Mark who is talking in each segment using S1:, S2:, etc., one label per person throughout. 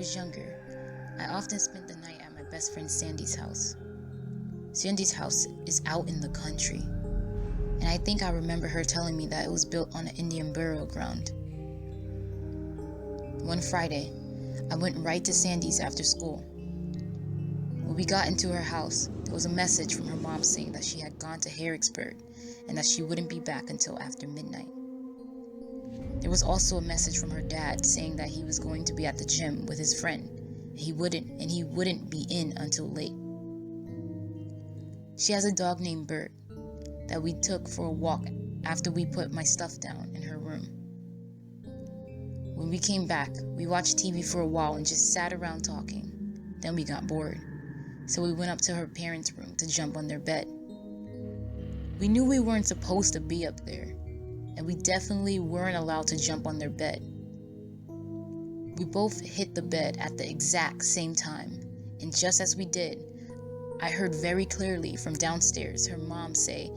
S1: was younger, I often spent the night at my best friend Sandy's house. Sandy's house is out in the country, and I think I remember her telling me that it was built on an Indian burial ground. One Friday, I went right to Sandy's after school. When we got into her house, there was a message from her mom saying that she had gone to Harrisburg and that she wouldn't be back until after midnight. There was also a message from her dad saying that he was going to be at the gym with his friend, and he wouldn't be in until late. She has a dog named Bert that we took for a walk after we put my stuff down in her room. When we came back, we watched TV for a while and just sat around talking. Then we got bored, so we went up to her parents' room to jump on their bed. We knew we weren't supposed to be up there, and we definitely weren't allowed to jump on their bed. We both hit the bed at the exact same time, and just as we did, I heard very clearly from downstairs her mom say,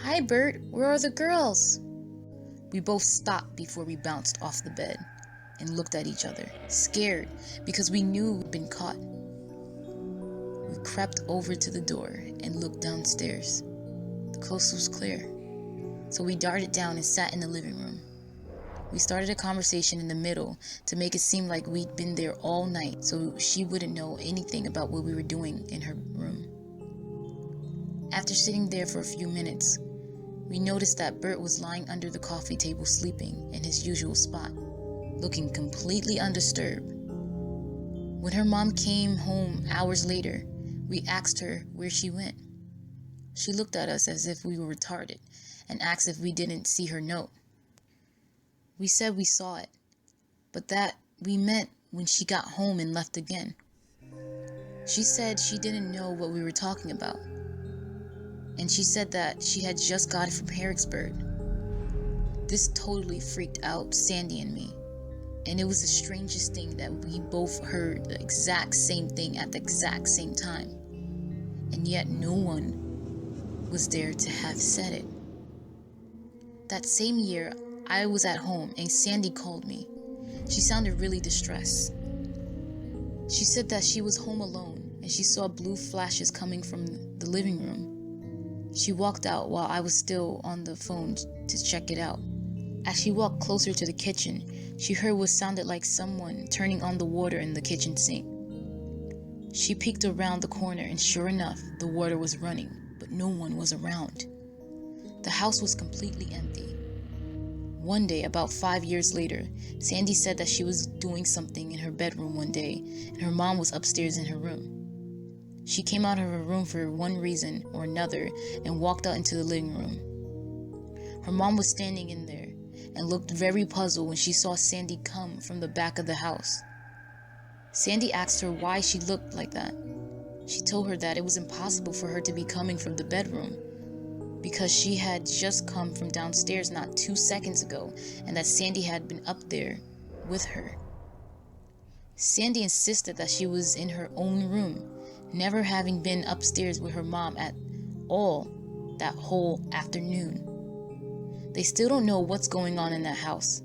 S1: "Hi Bert, where are the girls?" We both stopped before we bounced off the bed and looked at each other, scared because we knew we'd been caught. We crept over to the door and looked downstairs. The coast was clear, so we darted down and sat in the living room. We started a conversation in the middle to make it seem like we'd been there all night so she wouldn't know anything about what we were doing in her room. After sitting there for a few minutes, we noticed that Bert was lying under the coffee table sleeping in his usual spot, looking completely undisturbed. When her mom came home hours later, we asked her where she went. She looked at us as if we were retarded and asked if we didn't see her note. We said we saw it, but that we meant when she got home and left again. She said she didn't know what we were talking about, and she said that she had just got it from Harrisburg. This totally freaked out Sandy and me, and it was the strangest thing that we both heard the exact same thing at the exact same time, and yet no one was there to have said it. That same year, I was at home and Sandy called me. She sounded really distressed. She said that she was home alone and she saw blue flashes coming from the living room. She walked out while I was still on the phone to check it out. As she walked closer to the kitchen, she heard what sounded like someone turning on the water in the kitchen sink. She peeked around the corner and sure enough, the water was running, but no one was around. The house was completely empty. One day, about 5 years later, Sandy said that she was doing something in her bedroom one day, and her mom was upstairs in her room. She came out of her room for one reason or another and walked out into the living room. Her mom was standing in there and looked very puzzled when she saw Sandy come from the back of the house. Sandy asked her why she looked like that. She told her that it was impossible for her to be coming from the bedroom, because she had just come from downstairs not 2 seconds ago, and that Sandy had been up there with her. Sandy insisted that she was in her own room, never having been upstairs with her mom at all that whole afternoon. They still don't know what's going on in that house,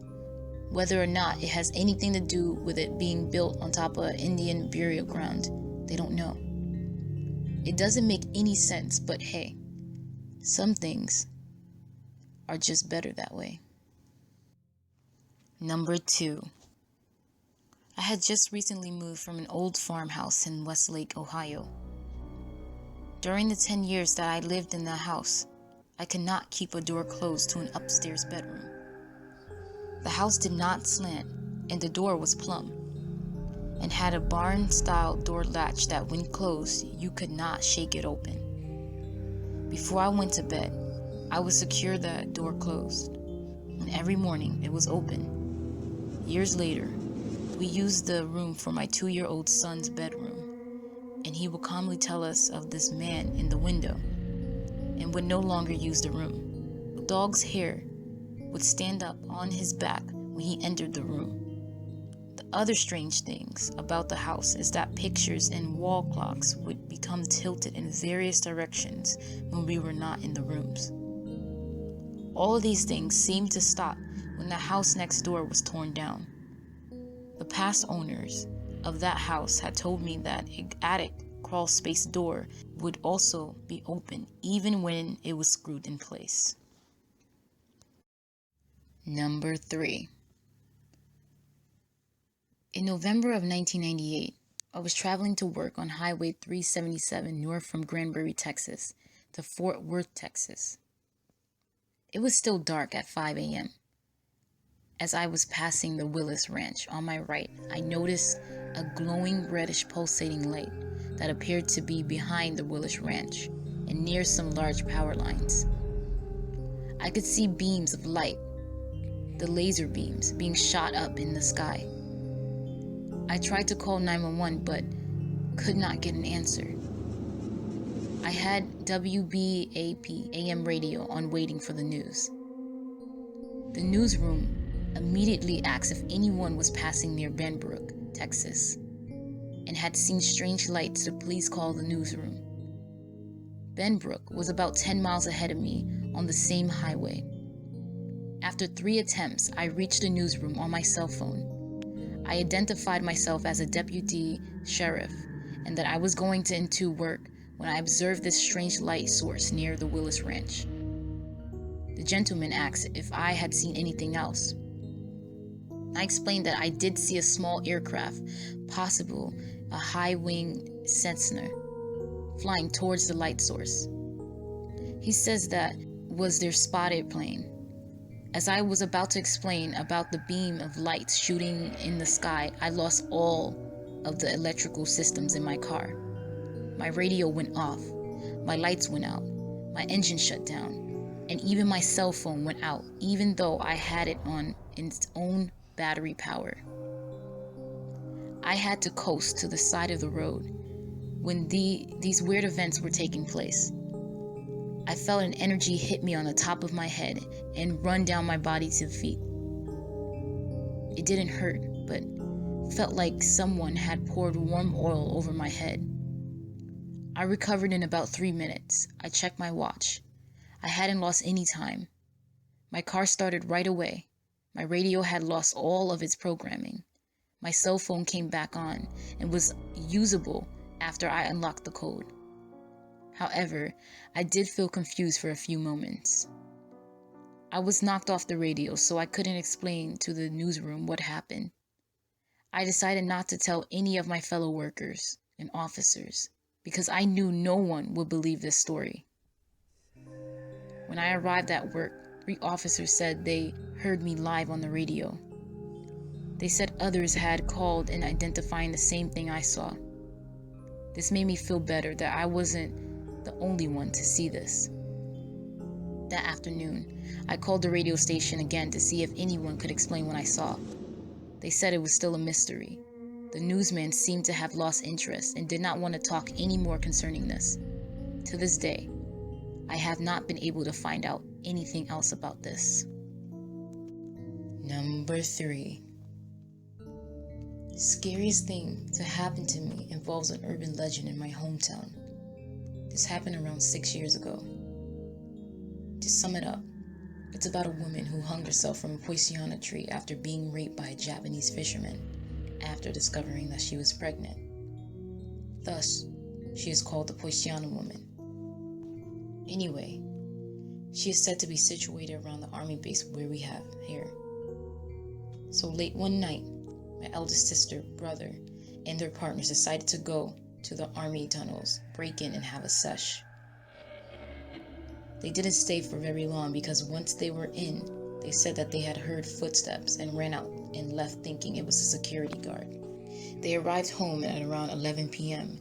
S1: whether or not it has anything to do with it being built on top of an Indian burial ground. They don't know. It doesn't make any sense, but hey, some things are just better that way. Number 2. I had just recently moved from an old farmhouse in Westlake, Ohio. During the 10 years that I lived in that house, I could not keep a door closed to an upstairs bedroom. The house did not slant, and the door was plumb, and had a barn-style door latch that when closed, you could not shake it open. Before I went to bed, I would secure the door closed, and every morning it was open. Years later, we used the room for my 2-year-old son's bedroom, and he would calmly tell us of this man in the window, and would no longer use the room. The dog's hair would stand up on his back when he entered the room. The other strange things about the house is that pictures and wall clocks would become tilted in various directions when we were not in the rooms. All of these things seemed to stop when the house next door was torn down. The past owners of that house had told me that an attic crawl space door would also be open even when it was screwed in place. Number 3. In November of 1998, I was traveling to work on Highway 377 north from Granbury, Texas, to Fort Worth, Texas. It was still dark at 5 a.m. As I was passing the Willis Ranch on my right, I noticed a glowing reddish pulsating light that appeared to be behind the Willis Ranch and near some large power lines. I could see beams of light, the laser beams, being shot up in the sky. I tried to call 911 but could not get an answer. I had WBAP AM radio on waiting for the news. The newsroom immediately asked if anyone was passing near Benbrook, Texas, and had seen strange lights to please call the newsroom. Benbrook was about 10 miles ahead of me on the same highway. After 3 attempts, I reached the newsroom on my cell phone. I identified myself as a deputy sheriff and that I was going into work when I observed this strange light source near the Willis Ranch. The gentleman asked if I had seen anything else. I explained that I did see a small aircraft, possible a high-wing Cessna, flying towards the light source. He says that was their spotted plane. As I was about to explain about the beam of light shooting in the sky, I lost all of the electrical systems in my car. My radio went off, my lights went out, my engine shut down, and even my cell phone went out, even though I had it on its own battery power. I had to coast to the side of the road when these weird events were taking place. I felt an energy hit me on the top of my head and run down my body to the feet. It didn't hurt, but felt like someone had poured warm oil over my head. I recovered in about 3 minutes. I checked my watch. I hadn't lost any time. My car started right away. My radio had lost all of its programming. My cell phone came back on and was usable after I unlocked the code. However, I did feel confused for a few moments. I was knocked off the radio, so I couldn't explain to the newsroom what happened. I decided not to tell any of my fellow workers and officers because I knew no one would believe this story. When I arrived at work, 3 officers said they heard me live on the radio. They said others had called and identifying the same thing I saw. This made me feel better that I wasn't the only one to see this. That afternoon, I called the radio station again to see if anyone could explain what I saw. They said it was still a mystery. The newsman seemed to have lost interest and did not want to talk any more concerning this. To this day, I have not been able to find out anything else about this. Number 3. The scariest thing to happen to me involves an urban legend in my hometown. This happened around 6 years ago. To sum it up, it's about a woman who hung herself from a poissiana tree after being raped by a Japanese fisherman after discovering that she was pregnant. Thus, she is called the Poissiana woman. Anyway, she is said to be situated around the army base where we have here. So late one night, my eldest sister, brother, and their partners decided to go to the army tunnels, break in and have a sesh. They didn't stay for very long because once they were in, they said that they had heard footsteps and ran out and left thinking it was a security guard. They arrived home at around 11 p.m.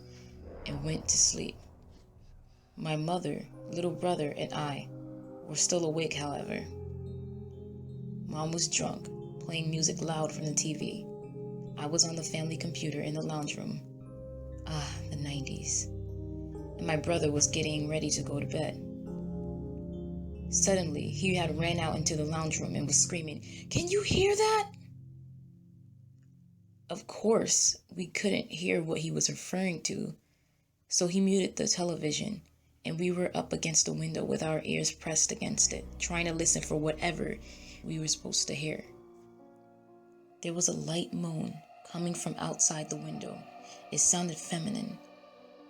S1: and went to sleep. My mother, little brother, and I were still awake, however. Mom was drunk, playing music loud from the TV. I was on the family computer in the lounge room. Ah, the 90s. And my brother was getting ready to go to bed. Suddenly, he had ran out into the lounge room and was screaming, "Can you hear that?" Of course, we couldn't hear what he was referring to, so he muted the television, and we were up against the window with our ears pressed against it, trying to listen for whatever we were supposed to hear. There was a light moan coming from outside the window. It sounded feminine.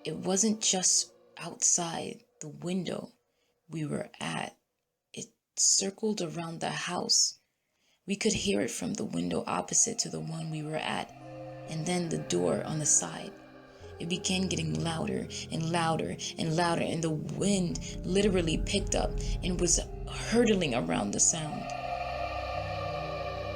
S1: It wasn't just outside the window we were at. It circled around the house. We could hear it from the window opposite to the one we were at, and then the door on the side. It began getting louder and louder and louder, and the wind literally picked up and was hurtling around the sound.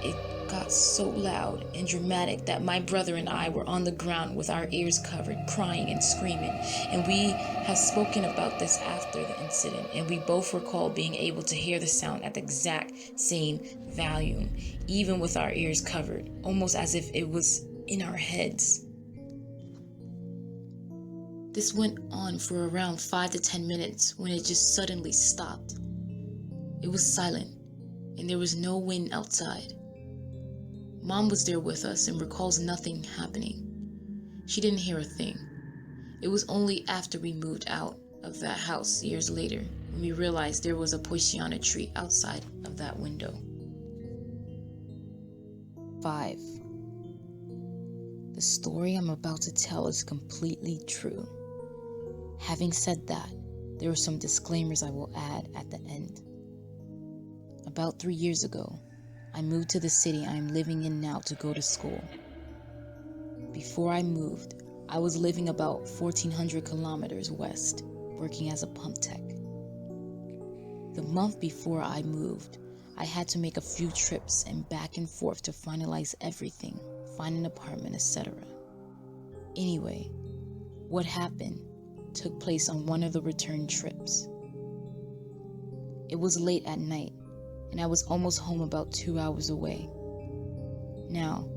S1: It got so loud and dramatic that my brother and I were on the ground with our ears covered, crying and screaming. And we have spoken about this after the incident, and we both recall being able to hear the sound at the exact same volume, even with our ears covered, almost as if it was in our heads. This went on for around 5 to 10 minutes when it just suddenly stopped. It was silent, and there was no wind outside. Mom was there with us and recalls nothing happening. She didn't hear a thing. It was only after we moved out of that house years later when we realized there was a poinciana tree outside of that window. 5. The story I'm about to tell is completely true. Having said that, there are some disclaimers I will add at the end. About 3 years ago, I moved to the city I am living in now to go to school. Before I moved, I was living about 1,400 kilometers west, working as a pump tech. The month before I moved, I had to make a few trips and back and forth to finalize everything, find an apartment, etc. Anyway, what happened took place on one of the return trips. It was late at night, and I was almost home about 2 hours away. Now,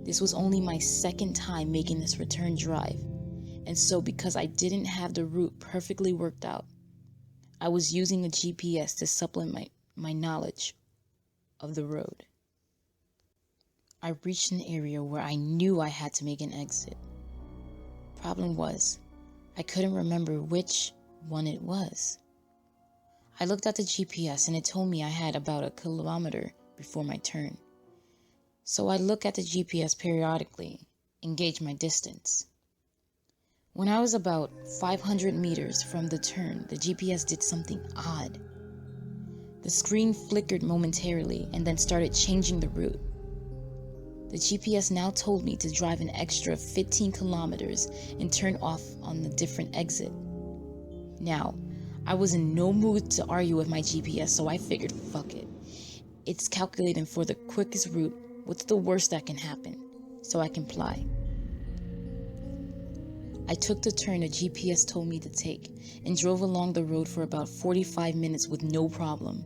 S1: this was only my second time making this return drive, and so because I didn't have the route perfectly worked out, I was using a GPS to supplement my knowledge of the road. I reached an area where I knew I had to make an exit. Problem was, I couldn't remember which one it was. I looked at the GPS and it told me I had about 1 kilometer before my turn. So I look at the GPS periodically and gauge my distance. When I was about 500 meters from the turn, the GPS did something odd. The screen flickered momentarily and then started changing the route. The GPS now told me to drive an extra 15 kilometers and turn off on the different exit. Now, I was in no mood to argue with my GPS, so I figured, fuck it. It's calculating for the quickest route. What's the worst that can happen? So I comply. I took the turn the GPS told me to take and drove along the road for about 45 minutes with no problem.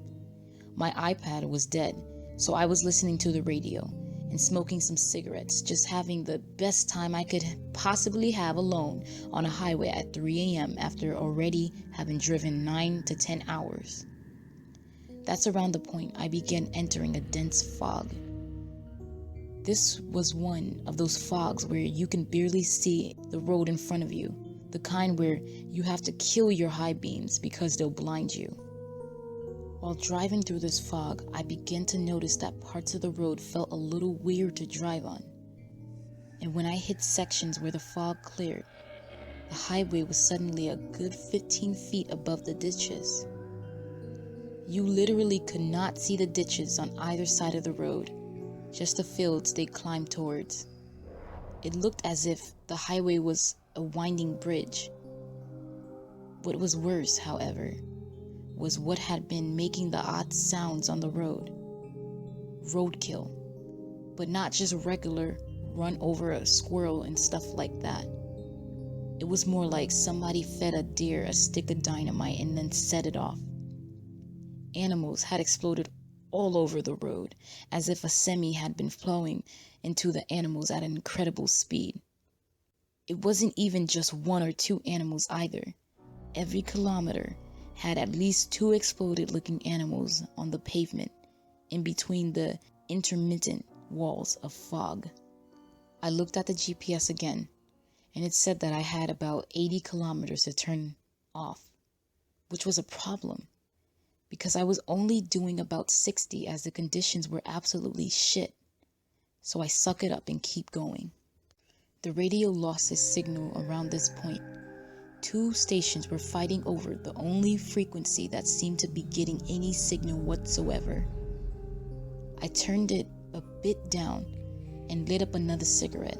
S1: My iPad was dead, so I was listening to the radio and smoking some cigarettes, just having the best time I could possibly have alone on a highway at 3 a.m. after already having driven 9 to 10 hours. That's around the point I began entering a dense fog. This was one of those fogs where you can barely see the road in front of you, the kind where you have to kill your high beams because they'll blind you. While driving through this fog, I began to notice that parts of the road felt a little weird to drive on. And when I hit sections where the fog cleared, the highway was suddenly a good 15 feet above the ditches. You literally could not see the ditches on either side of the road, just the fields they climbed towards. It looked as if the highway was a winding bridge. What was worse, however, was what had been making the odd sounds on the road. Roadkill, but not just regular run over a squirrel and stuff like that. It was more like somebody fed a deer a stick of dynamite and then set it off. Animals had exploded all over the road, as if a semi had been flowing into the animals at an incredible speed. It wasn't even just 1 or 2 animals either. Every kilometer had at least 2 exploded looking animals on the pavement in between the intermittent walls of fog. I looked at the GPS again, and it said that I had about 80 kilometers to turn off, which was a problem because I was only doing about 60 as the conditions were absolutely shit. so I suck it up and keep going. The radio lost its signal around this point. 2 stations were fighting over the only frequency that seemed to be getting any signal whatsoever. I turned it a bit down and lit up another cigarette.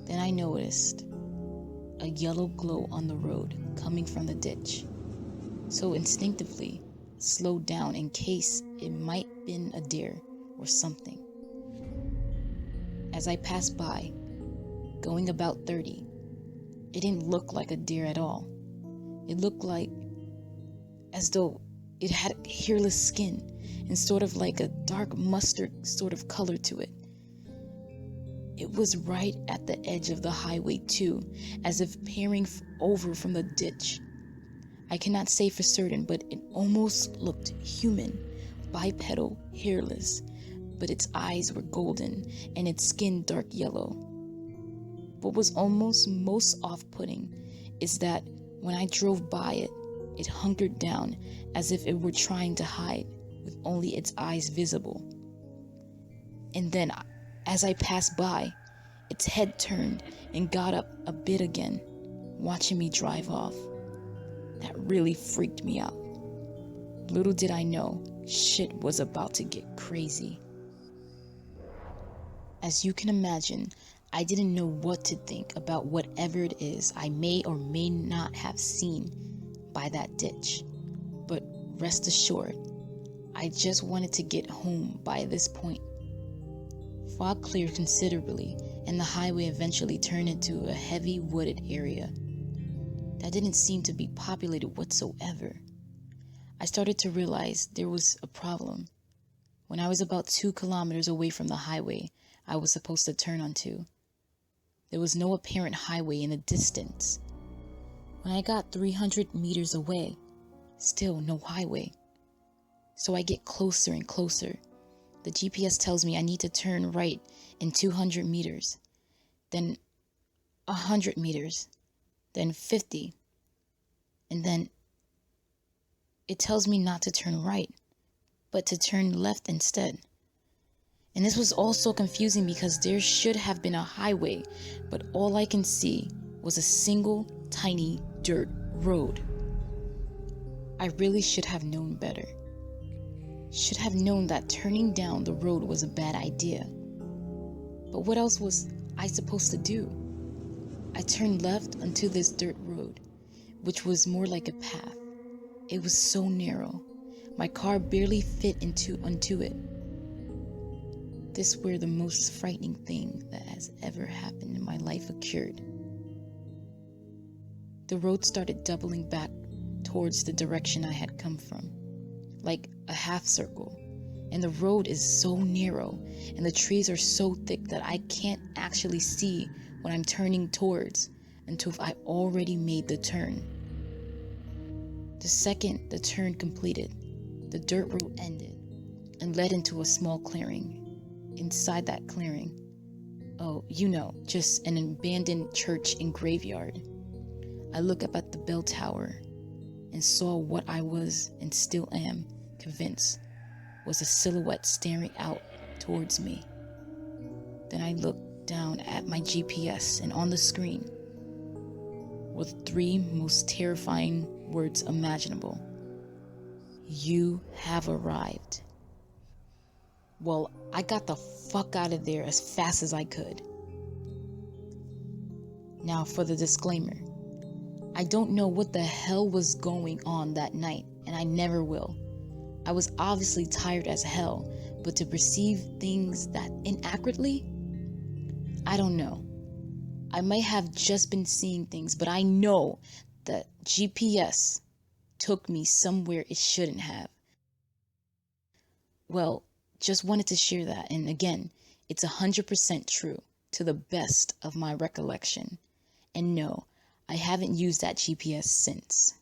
S1: Then I noticed a yellow glow on the road coming from the ditch. So instinctively slowed down in case it might been a deer or something. As I passed by, going about 30, it didn't look like a deer at all. It looked like as though it had hairless skin and sort of like a dark mustard sort of color to it. It was right at the edge of the highway too, as if peering over from the ditch. I cannot say for certain, but it almost looked human, bipedal, hairless, but its eyes were golden and its skin dark yellow. What was almost most off-putting is that when I drove by it, it hunkered down as if it were trying to hide, with only its eyes visible. And then, as I passed by, its head turned and got up a bit again, watching me drive off. That really freaked me out. Little did I know, shit was about to get crazy. As you can imagine, I didn't know what to think about whatever it is I may or may not have seen by that ditch. But rest assured, I just wanted to get home by this point. Fog cleared considerably, and the highway eventually turned into a heavy wooded area that didn't seem to be populated whatsoever. I started to realize there was a problem. When I was about 2 kilometers away from the highway I was supposed to turn onto, there was no apparent highway in the distance. When I got 300 meters away, still no highway. So I get closer and closer. The GPS tells me I need to turn right in 200 meters, then 100 meters, then 50, and then it tells me not to turn right, but to turn left instead. And this was all so confusing because there should have been a highway, but all I can see was a single tiny dirt road. I really should have known better. Should have known that turning down the road was a bad idea. But what else was I supposed to do? I turned left onto this dirt road, which was more like a path. It was so narrow, my car barely fit onto it. This where the most frightening thing that has ever happened in my life occurred. The road started doubling back towards the direction I had come from, like a half circle. And the road is so narrow and the trees are so thick that I can't actually see what I'm turning towards until I already made the turn. The second the turn completed, the dirt road ended and led into a small clearing. Inside that clearing, just an abandoned church and graveyard. I looked up at the bell tower and saw what I was and still am convinced was a silhouette staring out towards me. Then I looked down at my GPS, and on the screen were the 3 most terrifying words imaginable. You have arrived. Well, I got the fuck out of there as fast as I could. Now for the disclaimer. I don't know what the hell was going on that night, and I never will. I was obviously tired as hell, but to perceive things that inaccurately? I don't know. I might have just been seeing things, but I know that GPS took me somewhere it shouldn't have. Well, just wanted to share that, and again, it's 100% true to the best of my recollection. And no, I haven't used that GPS since.